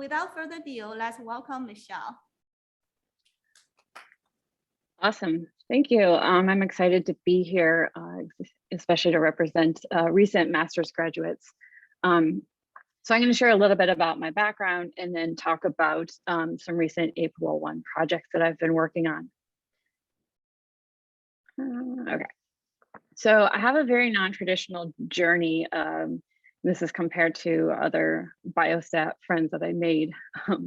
without further ado, let's welcome Michelle. Awesome, thank you. I'm excited to be here, especially to represent recent master's graduates. So I'm going to share a little bit about my background and then talk about some recent APOL1 projects that I've been working on. Okay, so I have a very non-traditional journey. This is compared to other biostat friends that I made,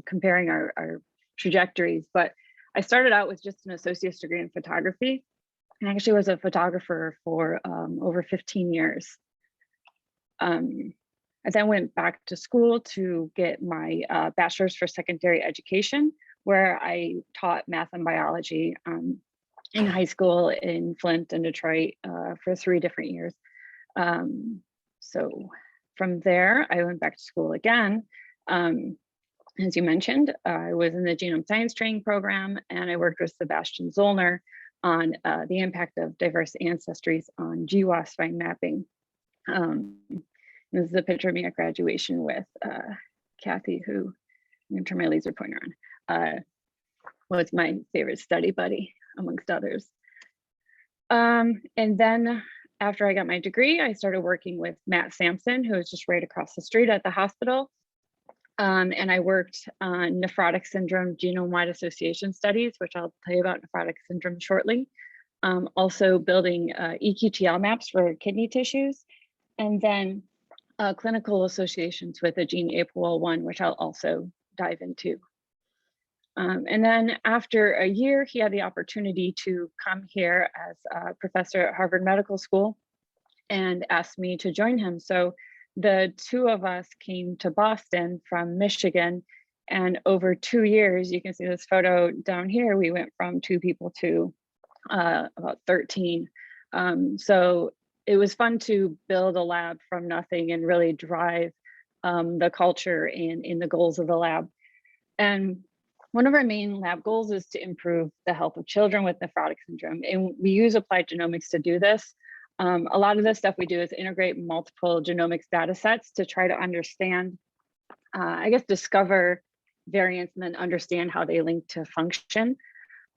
comparing our trajectories. But I started out with just an associate's degree in photography. I actually was a photographer for over 15 years. I then went back to school to get my bachelor's for secondary education, where I taught math and biology in high school in Flint and Detroit for 3 different years. So from there, I went back to school again. As you mentioned, I was in the Genome Science Training Program, and I worked with Sebastian Zoellner on the impact of diverse ancestries on GWAS fine mapping. This is a picture of me at graduation with Kathy, who I'm going to turn my laser pointer on, was my favorite study buddy, amongst others. And then after I got my degree, I started working with Matt Sampson, who was just right across the street at the hospital. And I worked on nephrotic syndrome genome-wide association studies, which I'll tell you about nephrotic syndrome shortly. Also building EQTL maps for kidney tissues, and then clinical associations with the gene APOL1, which I'll also dive into. And then after a year, he had the opportunity to come here as a professor at Harvard Medical School and asked me to join him. So the 2 of us came to Boston from Michigan, and over 2 years, you can see this photo down here, we went from 2 people to about 13. So it was fun to build a lab from nothing and really drive the culture and in the goals of the lab. And one of our main lab goals is to improve the health of children with nephrotic syndrome. And we use applied genomics to do this. A lot of the stuff we do is integrate multiple genomics data sets to try to understand, I guess, discover variants and then understand how they link to function.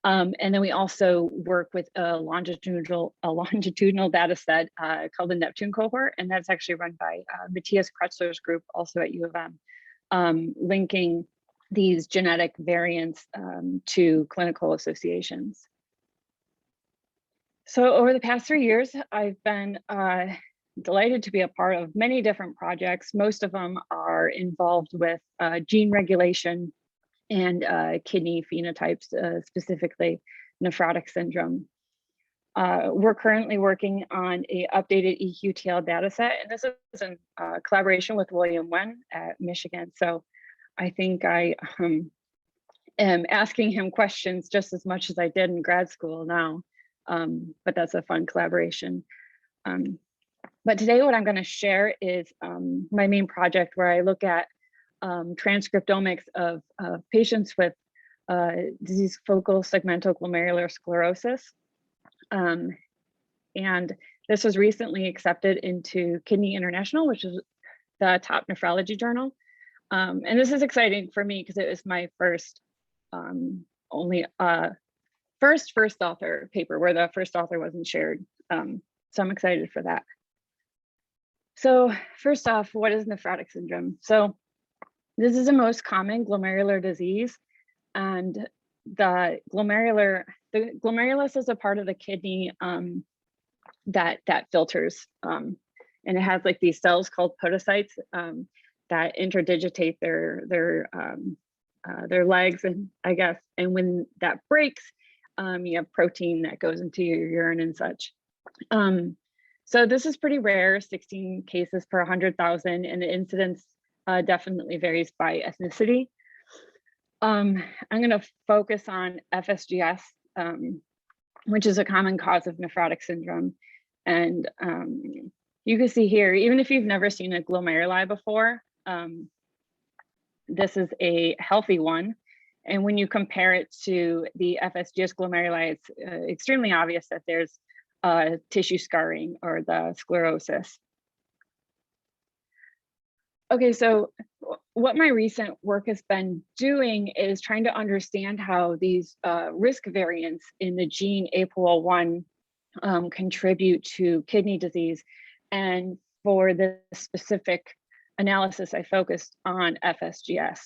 And then we also work with a longitudinal data set called the Neptune cohort, and that's actually run by Matthias Kretzler's group, also at U of M, linking these genetic variants to clinical associations. So over the past 3 years, I've been delighted to be a part of many different projects. Most of them are involved with gene regulation and kidney phenotypes, specifically nephrotic syndrome. We're currently working on an updated EQTL data set, and this is in collaboration with William Wen at Michigan. So I think I am asking him questions just as much as I did in grad school now. But that's a fun collaboration. But today what I'm going to share is my main project, where I look at transcriptomics of patients with disease focal segmental glomerular sclerosis. And this was recently accepted into Kidney International, which is the top nephrology journal. And this is exciting for me because it was my first first author paper where the first author wasn't shared. So I'm excited for that. So first off, what is nephrotic syndrome? So this is the most common glomerular disease, and the glomerulus is a part of the kidney that filters, and it has like these cells called podocytes that interdigitate their legs, and I guess, and when that breaks, you have protein that goes into your urine and such. So this is pretty rare, 16 cases per 100,000, and the incidence definitely varies by ethnicity. I'm going to focus on FSGS, which is a common cause of nephrotic syndrome. And you can see here, even if you've never seen a glomeruli before, this is a healthy one. And when you compare it to the FSGS glomeruli, it's extremely obvious that there's tissue scarring or the sclerosis. Okay, so what my recent work has been doing is trying to understand how these risk variants in the gene APOL1 contribute to kidney disease. And for this specific analysis, I focused on FSGS.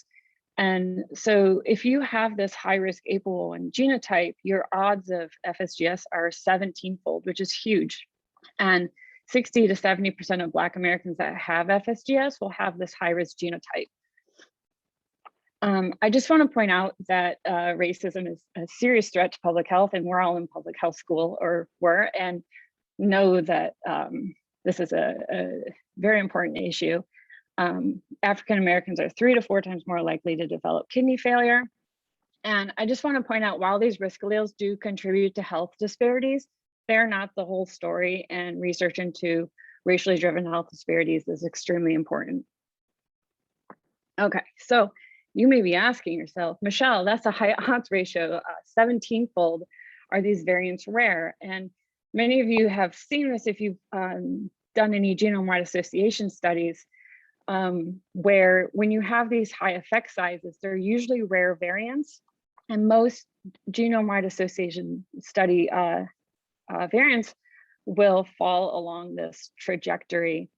And so if you have this high risk APOL1 genotype, your odds of FSGS are 17-fold, which is huge. And 60 to 70% of Black Americans that have FSGS will have this high risk genotype. I just want to point out that racism is a serious threat to public health, and we're all in public health school, or were, and know that this is a very important issue. African Americans are 3 to 4 times more likely to develop kidney failure. And I just want to point out, while these risk alleles do contribute to health disparities, they're not the whole story, and research into racially driven health disparities is extremely important. Okay, so you may be asking yourself, Michelle, that's a high odds ratio, 17-fold. Are these variants rare? And many of you have seen this if you've done any genome-wide association studies, where when you have these high effect sizes, they're usually rare variants, and most genome-wide association study variants will fall along this trajectory.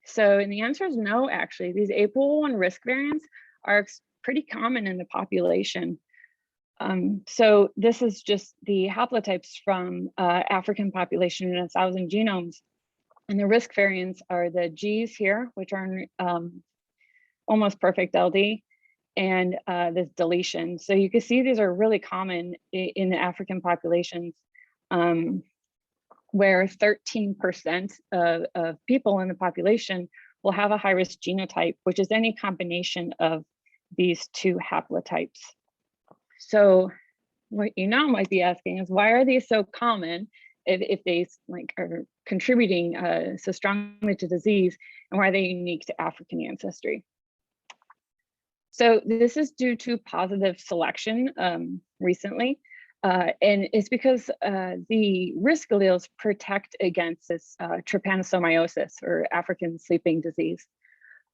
So, and the answer is no, actually. These APOL1 risk variants are pretty common in the population. So this is just the haplotypes from African population in 1,000 genomes. And the risk variants are the Gs here, which are almost perfect LD, and this deletion. So you can see these are really common in the African populations, where 13% of people in the population will have a high-risk genotype, which is any combination of these two haplotypes. So what you now might be asking is, why are these so common if they are contributing so strongly to disease, and why are they unique to African ancestry? So this is due to positive selection recently. And it's because the risk alleles protect against this trypanosomiosis, or African sleeping disease.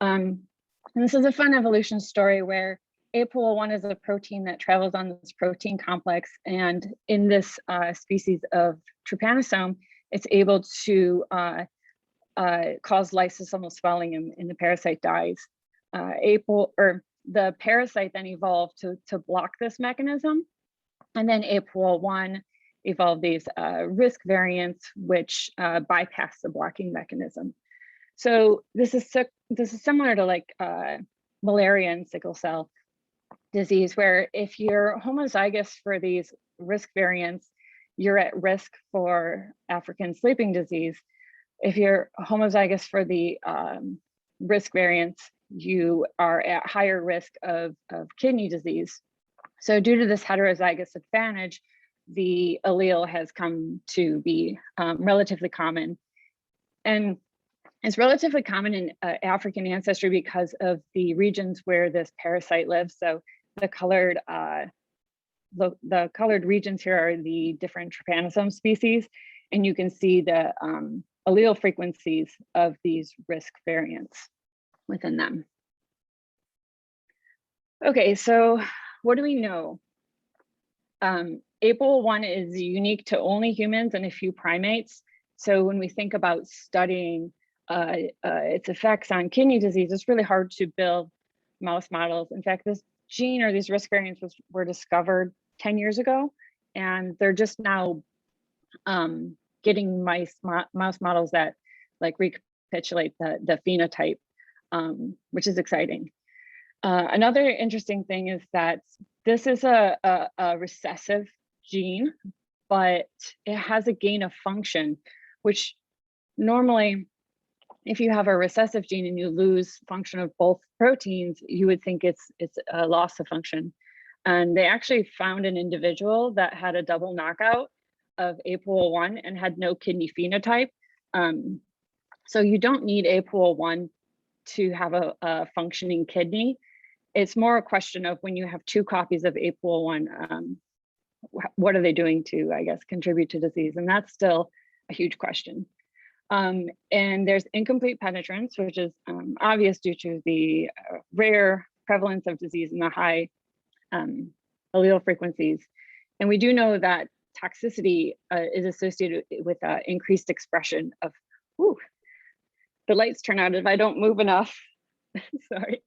And this is a fun evolution story where APOL1 is a protein that travels on this protein complex. And in this species of trypanosome, it's able to cause lysosomal swelling, and the parasite dies. The parasite then evolved to block this mechanism. And then APOL1 evolved these risk variants, which bypass the blocking mechanism. So this is similar to like malaria and sickle cell disease, where if you're homozygous for these risk variants, you're at risk for African sleeping disease. If you're homozygous for the risk variants, you are at higher risk of kidney disease. So due to this heterozygous advantage, the allele has come to be relatively common. And it's relatively common in African ancestry because of the regions where this parasite lives. So the colored regions here are the different trypanosome species, and you can see the allele frequencies of these risk variants within them. Okay, so what do we know? APOL1 is unique to only humans and a few primates. So when we think about studying its effects on kidney disease, it's really hard to build mouse models. In fact, this gene, or these risk variants, were discovered 10 years ago, and they're just now getting mouse models that like recapitulate the phenotype, which is exciting. Another interesting thing is that this is a recessive gene, but it has a gain of function, which normally, if you have a recessive gene and you lose function of both proteins, you would think it's a loss of function. And they actually found an individual that had a double knockout of APOL1 and had no kidney phenotype. So you don't need APOL1 to have a functioning kidney. It's more a question of, when you have 2 copies of APOL1, what are they doing to, I guess, contribute to disease? And that's still a huge question. And there's incomplete penetrance, which is obvious due to the rare prevalence of disease and the high allele frequencies. And we do know that toxicity is associated with increased expression of, the lights turn out if I don't move enough. Sorry.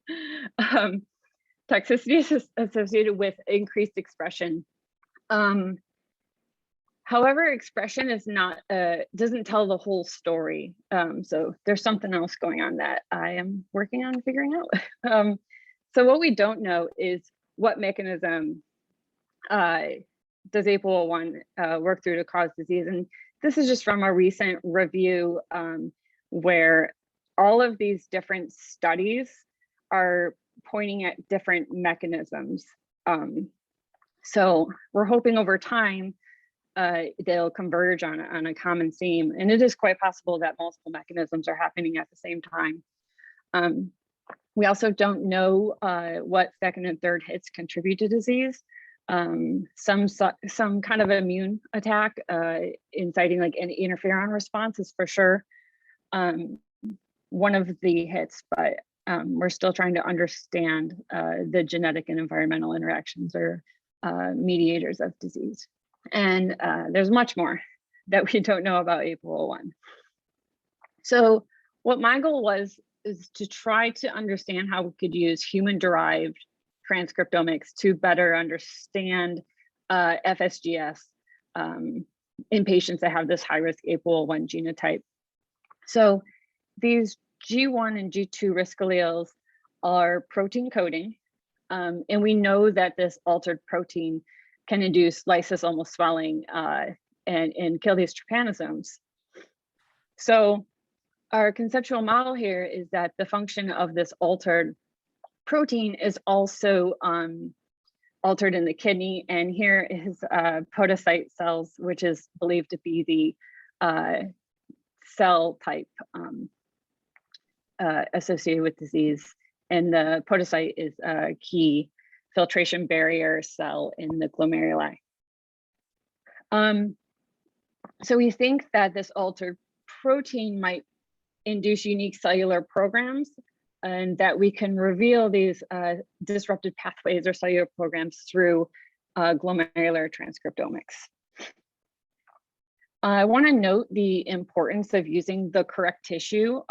Toxicity is associated with increased expression. However, expression is not doesn't tell the whole story. So there's something else going on that I am working on figuring out. So what we don't know is what mechanism does APOL1 work through to cause disease. And this is just from a recent review where all of these different studies are pointing at different mechanisms. So we're hoping over time they'll converge on a common theme. And it is quite possible that multiple mechanisms are happening at the same time. We also don't know what second and third hits contribute to disease. Some kind of immune attack inciting like an interferon response is for sure one of the hits, but we're still trying to understand the genetic and environmental interactions or mediators of disease. And there's much more that we don't know about APOL1. So what my goal was is to try to understand how we could use human-derived transcriptomics to better understand FSGS in patients that have this high-risk APOL1 genotype. So these G1 and G2 risk alleles are protein coding, and we know that this altered protein can induce lysosomal swelling and kill these trypanosomes. So our conceptual model here is that the function of this altered protein is also altered in the kidney, and here is podocyte cells, which is believed to be the cell type associated with disease. And the podocyte is a key filtration barrier cell in the glomeruli. So we think that this altered protein might induce unique cellular programs, and that we can reveal these disrupted pathways or cellular programs through glomerular transcriptomics. I want to note the importance of using the correct tissue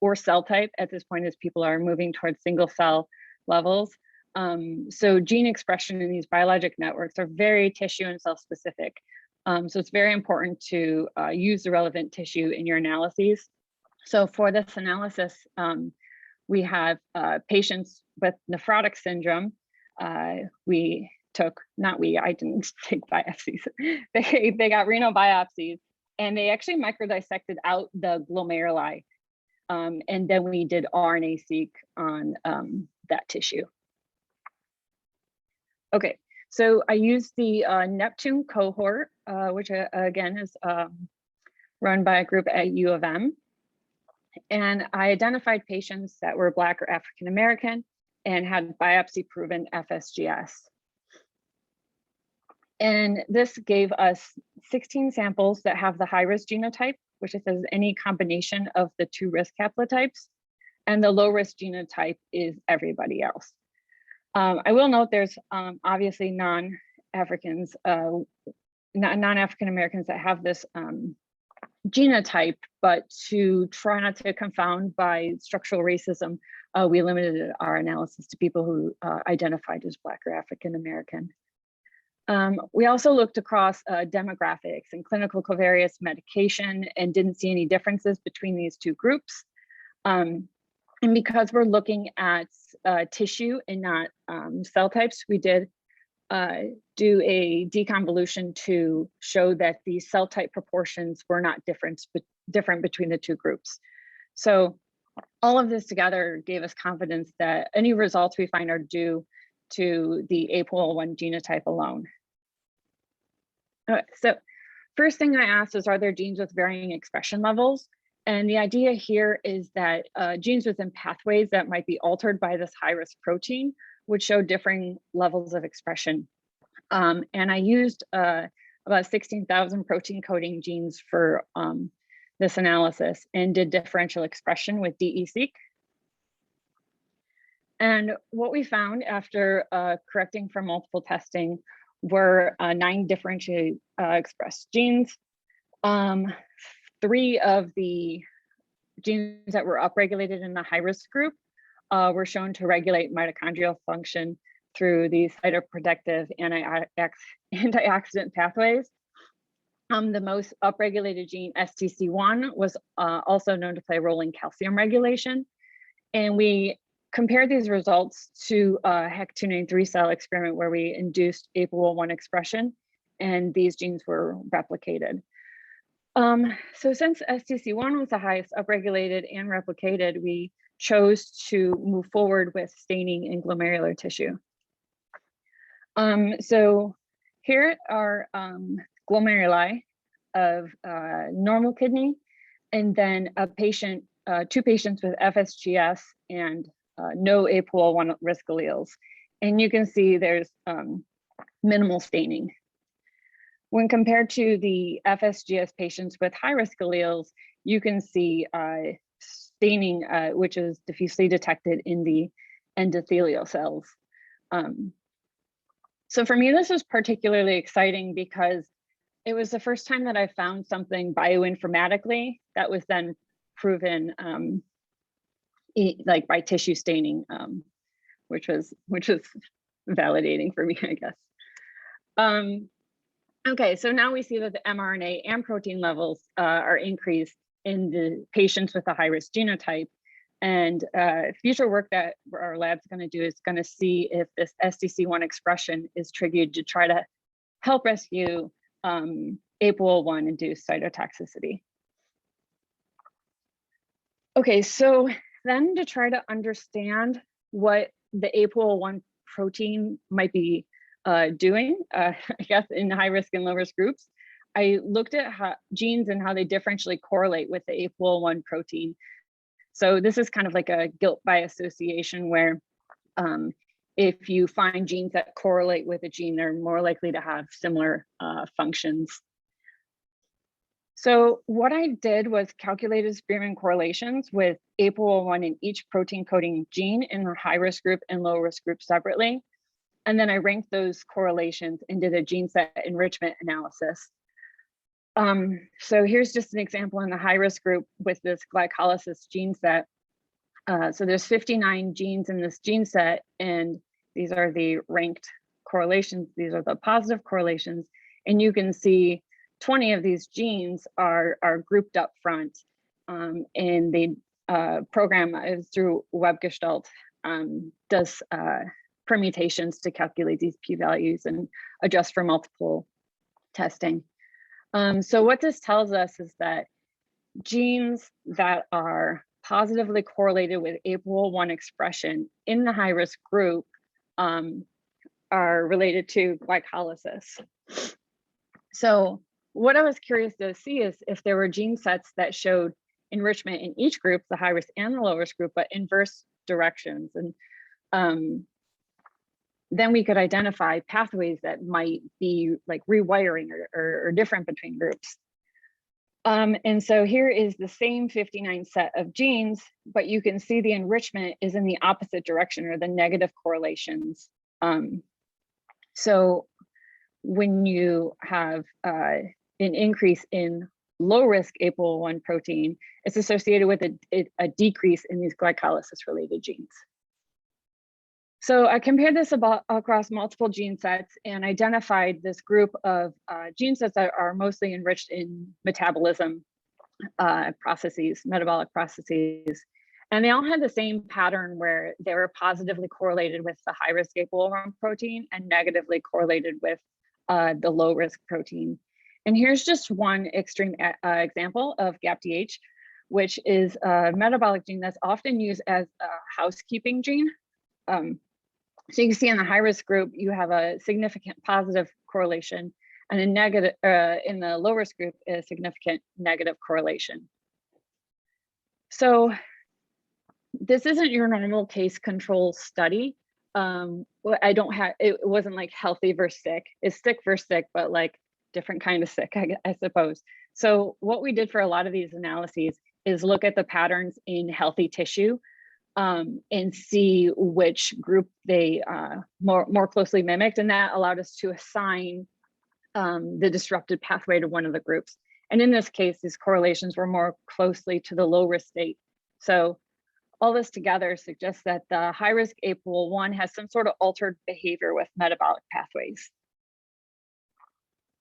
or cell type at this point as people are moving towards single cell levels. So gene expression in these biologic networks are very tissue and cell specific. So it's very important to use the relevant tissue in your analyses. So for this analysis, we have patients with nephrotic syndrome. I didn't take biopsies. They got renal biopsies, and they actually microdissected out the glomeruli. And then we did RNA-seq on that tissue. Okay, so I used the Neptune cohort, which again is run by a group at U of M. And I identified patients that were Black or African American and had biopsy proven FSGS. And this gave us 16 samples that have the high risk genotype, which is any combination of the two risk haplotypes, and the low risk genotype is everybody else. I will note there's obviously non-African Americans that have this genotype, but to try not to confound by structural racism, we limited our analysis to people who identified as Black or African American. We also looked across demographics and clinical covariates medication and didn't see any differences between these two groups. And because we're looking at tissue and not cell types, we did do a deconvolution to show that the cell type proportions were not different between the two groups. So all of this together gave us confidence that any results we find are due to the APOL1 genotype alone. So first thing I asked is, are there genes with varying expression levels? And the idea here is that genes within pathways that might be altered by this high-risk protein would show differing levels of expression. And I used about 16,000 protein coding genes for this analysis and did differential expression with DE-seq. And what we found after correcting for multiple testing were 9 differentially expressed genes. 3 of the genes that were upregulated in the high-risk group were shown to regulate mitochondrial function through these cytoprotective antioxidant pathways. The most upregulated gene, STC1, was also known to play a role in calcium regulation. And we compared these results to a HEC293 cell experiment where we induced APOL1 expression, and these genes were replicated. So since STC1 was the highest upregulated and replicated, we chose to move forward with staining in glomerular tissue. So here are glomeruli of normal kidney, and then a patient, 2 patients with FSGS and no APOL1 risk alleles. And you can see there's minimal staining. When compared to the FSGS patients with high risk alleles, you can see staining, which is diffusely detected in the endothelial cells. So for me, this was particularly exciting because it was the first time that I found something bioinformatically that was then proven like by tissue staining, which was validating for me, I guess. Okay, so now we see that the mRNA and protein levels are increased in the patients with a high-risk genotype. And future work that our lab's going to do is going to see if this STC1 expression is triggered to try to help rescue APOL1-induced cytotoxicity. Okay, so then to try to understand what the APOL1 protein might be doing, I guess in high risk and low risk groups, I looked at genes and how they differentially correlate with the APOL1 protein. So this is kind of like a guilt by association where if you find genes that correlate with a gene, they're more likely to have similar functions. So what I did was calculated Spearman correlations with APOL1 in each protein coding gene in the high risk group and low risk group separately. And then I ranked those correlations and did a gene set enrichment analysis. So here's just an example in the high risk group with this glycolysis gene set. So there's 59 genes in this gene set, and these are the ranked correlations. These are the positive correlations. And you can see 20 of these genes are grouped up front, and the program is through WebGestalt, does permutations to calculate these p-values and adjust for multiple testing. So what this tells us is that genes that are positively correlated with APOL1 expression in the high-risk group are related to glycolysis. So what I was curious to see is if there were gene sets that showed enrichment in each group, the high-risk and the low-risk group, but inverse directions. And then we could identify pathways that might be like rewiring or different between groups. And so here is the same 59 set of genes, but you can see the enrichment is in the opposite direction, or the negative correlations. So when you have an increase in low risk APOL1 protein, it's associated with a decrease in these glycolysis related genes. So I compared this across multiple gene sets and identified this group of gene sets that are mostly enriched in metabolism processes, metabolic processes. And they all had the same pattern where they were positively correlated with the high risk APOL1 protein and negatively correlated with the low risk protein. And here's just one extreme example of GAPDH, which is a metabolic gene that's often used as a housekeeping gene. So you can see in the high risk group, you have a significant positive correlation, and a negative in the low risk group, a significant negative correlation. So this isn't your normal case control study. It wasn't like healthy versus sick. It's sick versus sick, but like different kind of sick, I suppose. So what we did for a lot of these analyses is look at the patterns in healthy tissue and see which group they more closely mimicked, and that allowed us to assign the disrupted pathway to one of the groups. And in this case, these correlations were more closely to the low risk state. So all this together suggests that the high risk APOL1 has some sort of altered behavior with metabolic pathways.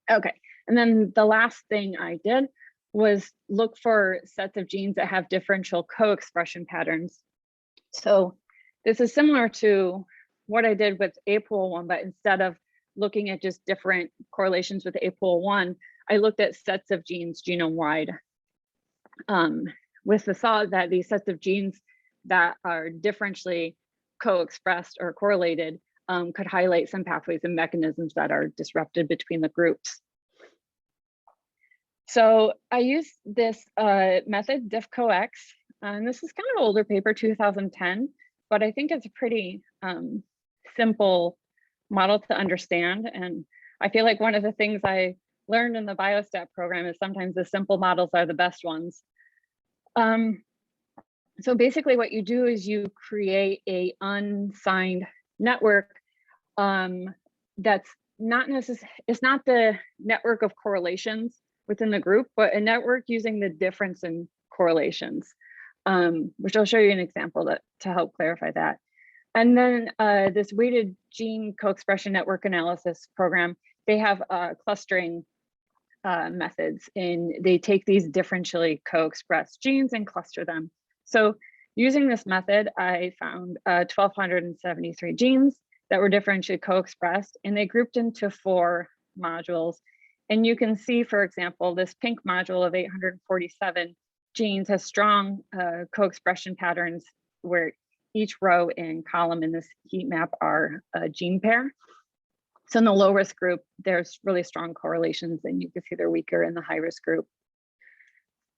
Okay, and then the last thing I did was look for sets of genes that have differential co-expression patterns. So this is similar to what I did with APOL1, but instead of looking at just different correlations with APOL1, I looked at sets of genes genome-wide with the thought that these sets of genes that are differentially co-expressed or correlated could highlight some pathways and mechanisms that are disrupted between the groups. So I used this method, diffcox, and this is kind of an older paper, 2010, but I think it's a pretty simple model to understand. And I feel like one of the things I learned in the biostat program is sometimes the simple models are the best ones. So basically what you do is you create a unsigned network that's not necessarily, it's not the network of correlations within the group, but a network using the difference in correlations, which I'll show you an example to help clarify that. And then this weighted gene co-expression network analysis program, they have clustering methods, and they take these differentially co-expressed genes and cluster them. So using this method, I found 1,273 genes that were differentially co-expressed, and they grouped into 4 modules. And you can see, for example, this pink module of 847 genes has strong co-expression patterns where each row and column in this heat map are a gene pair. So in the low risk group, there's really strong correlations, and you can see they're weaker in the high risk group.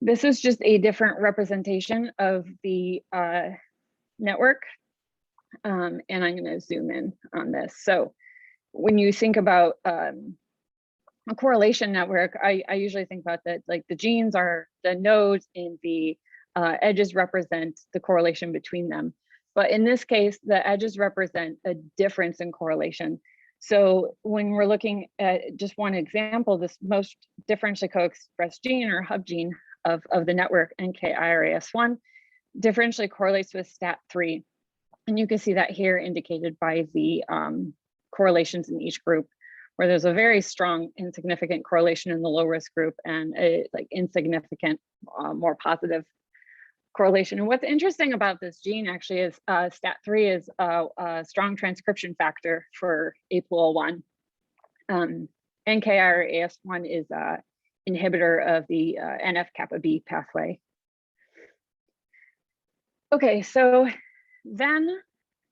This is just a different representation of the network. And I'm going to zoom in on this. So when you think about a correlation network, I usually think about that, like the genes are the nodes and the edges represent the correlation between them. But in this case, the edges represent a difference in correlation. So when we're looking at just one example, this most differentially co-expressed gene or hub gene of the network, NKIRAS1, differentially correlates with STAT3. And you can see that here indicated by the correlations in each group, where there's a very strong insignificant correlation in the low risk group and a insignificant, more positive correlation. And what's interesting about this gene actually is STAT3 is a strong transcription factor for APOL1. NKIRAS1 is an inhibitor of the NF-kappa B pathway. Okay, so then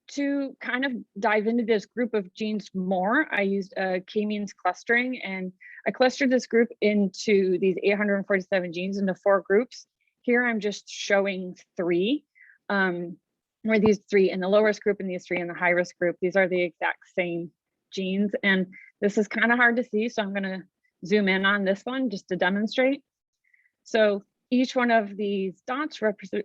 to kind of dive into this group of genes more, I used k-means clustering, and I clustered this group into these 847 genes into 4 groups. Here I'm just showing 3, where these 3 in the low risk group and these 3 in the high risk group, these are the exact same genes. And this is kind of hard to see, so I'm going to zoom in on this one just to demonstrate. So each one of these dots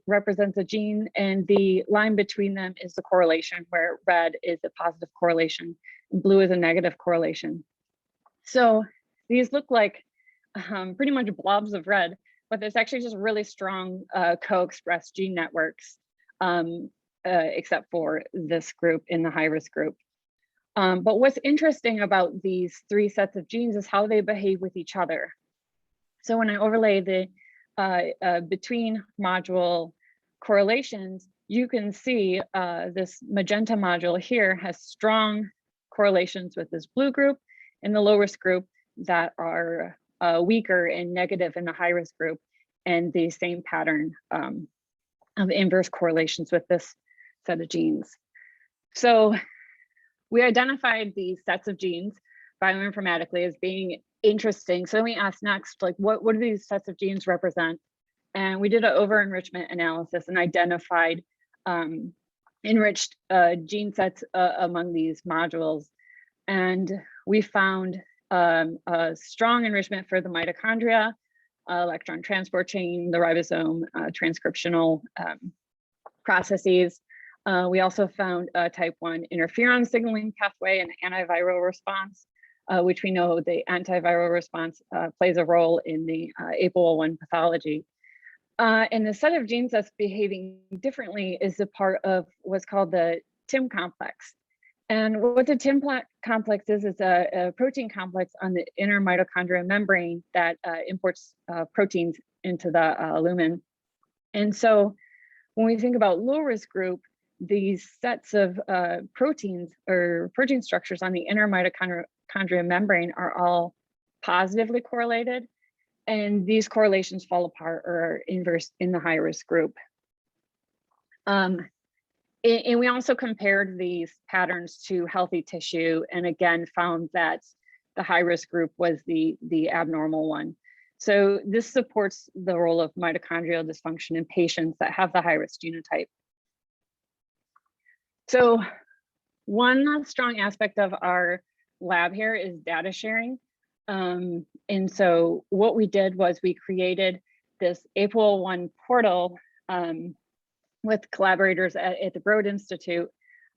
represents a gene, and the line between them is the correlation, where red is a positive correlation and blue is a negative correlation. So these look like pretty much blobs of red, but there's actually just really strong co-expressed gene networks, except for this group in the high risk group. But what's interesting about these 3 sets of genes is how they behave with each other. So when I overlay the between module correlations, you can see this magenta module here has strong correlations with this blue group and the low risk group that are weaker and negative in the high risk group, and the same pattern of inverse correlations with this set of genes. So we identified these sets of genes bioinformatically as being interesting. So then we asked next, like, what do these sets of genes represent? And we did an over-enrichment analysis and identified enriched gene sets among these modules. And we found a strong enrichment for the mitochondria, electron transport chain, the ribosome, transcriptional processes. We also found a type 1 interferon signaling pathway and antiviral response, which we know the antiviral response plays a role in the APOL1 pathology. And the set of genes that's behaving differently is a part of what's called the TIM complex. And what the TIM complex is a protein complex on the inner mitochondrial membrane that imports proteins into the lumen. And so when we think about low risk group, these sets of proteins or protein structures on the inner mitochondrial membrane are all positively correlated. And these correlations fall apart or are inverse in the high risk group. And we also compared these patterns to healthy tissue and again found that the high risk group was the abnormal one. So this supports the role of mitochondrial dysfunction in patients that have the high risk genotype. So one strong aspect of our lab here is data sharing. And so what we did was we created this APOL1 portal with collaborators at the Broad Institute,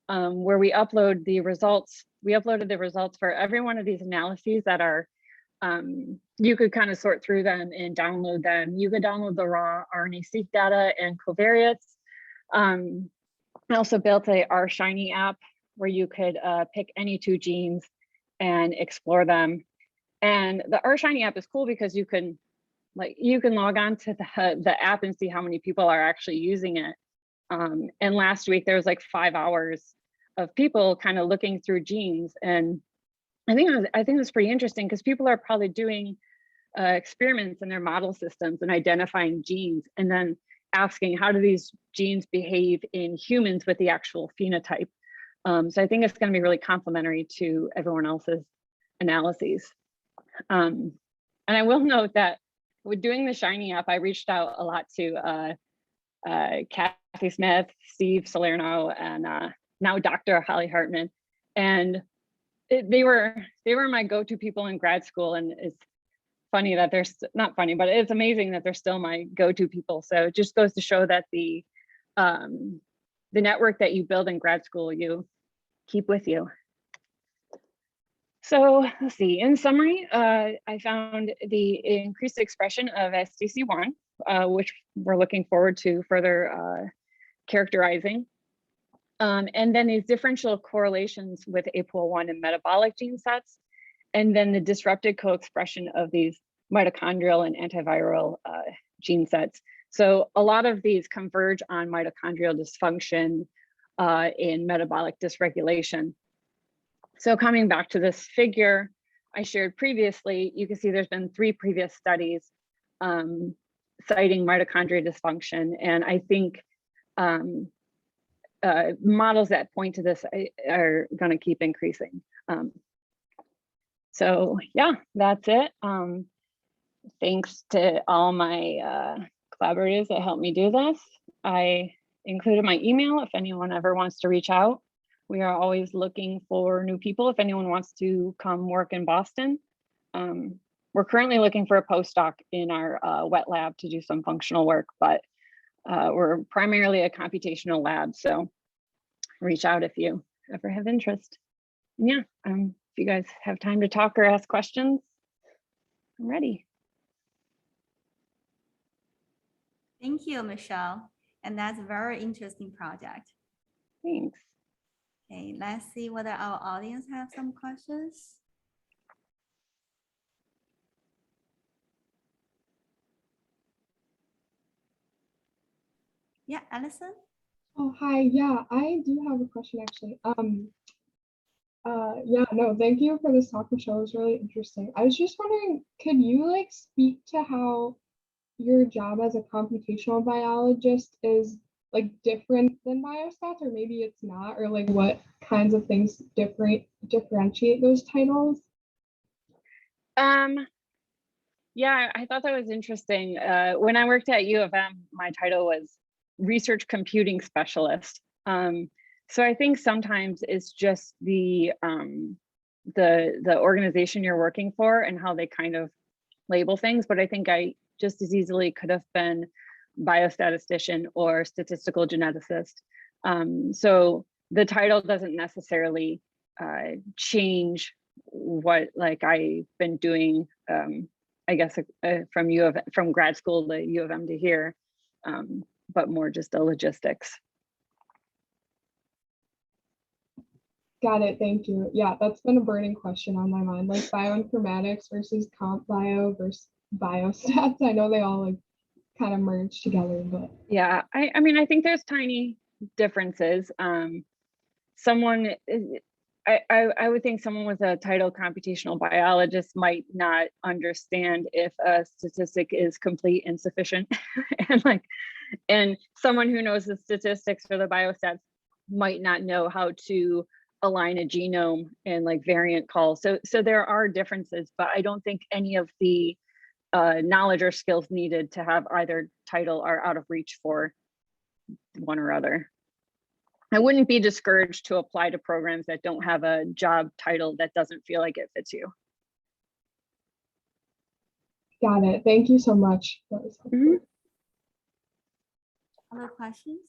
where we upload the results. We uploaded the results for every one of these analyses that are, you could kind of sort through them and download them. You could download the raw RNA-seq data and covariates. I also built a R-Shiny app where you could pick any 2 genes and explore them. And the R-Shiny app is cool because you can log on to the app and see how many people are actually using it. And last week there was like 5 hours of people kind of looking through genes, and I think it's pretty interesting because people are probably doing experiments in their model systems and identifying genes, and then asking how do these genes behave in humans with the actual phenotype. So I think it's going to be really complementary to everyone else's analyses. And I will note that with doing the Shiny app, I reached out a lot to Kathy Smith, Steve Salerno, and now Dr. Holly Hartman. And they were my go-to people in grad school. And it's funny that they're not funny, but it's amazing that they're still my go-to people. So it just goes to show that the network that you build in grad school, you keep with you. So let's see, in summary, I found the increased expression of SDC1, which we're looking forward to further characterizing. And then these differential correlations with APOL1 and metabolic gene sets, and then the disrupted co-expression of these mitochondrial and antiviral gene sets. So a lot of these converge on mitochondrial dysfunction in metabolic dysregulation. So coming back to this figure I shared previously, you can see there's been 3 previous studies citing mitochondrial dysfunction. And I think models that point to this are going to keep increasing. So yeah, that's it. Thanks to all my collaborators that helped me do this. I included my email if anyone ever wants to reach out. We are always looking for new people if anyone wants to come work in Boston. We're currently looking for a postdoc in our wet lab to do some functional work, but we're primarily a computational lab, so reach out if you ever have interest. And yeah, if you guys have time to talk or ask questions, I'm ready. Thank you, Michelle. And that's a very interesting project. Thanks. Okay, let's see whether our audience have some questions. Yeah, Allison? Oh, hi. Yeah, I do have a question actually. Yeah, no, thank you for this talk, Michelle. It was really interesting. I was just wondering, could you like speak to how your job as a computational biologist is like different than biostats, or maybe it's not, or like what kinds of things differentiate those titles? Yeah, I thought that was interesting. When I worked at U of M, my title was research computing specialist. So I think sometimes it's just the the organization you're working for and how they kind of label things, but I think I just as easily could have been biostatistician or statistical geneticist. So the title doesn't necessarily change what like I've been doing, I guess from grad school to U of M to here, but more just the logistics. Got it. Thank you. Yeah, that's been a burning question on my mind, like bioinformatics versus comp bio versus biostats. I know they all like kind of merge together, but Yeah, I mean, I think there's tiny differences. I would think someone with a title computational biologist might not understand if a statistic is complete and sufficient. and someone who knows the statistics or the biostats might not know how to align a genome and like variant calls. So there are differences, but I don't think any of the knowledge or skills needed to have either title are out of reach for one or other. I wouldn't be discouraged to apply to programs that don't have a job title that doesn't feel like it fits you. got it. Thank you so much. That was helpful. Other questions?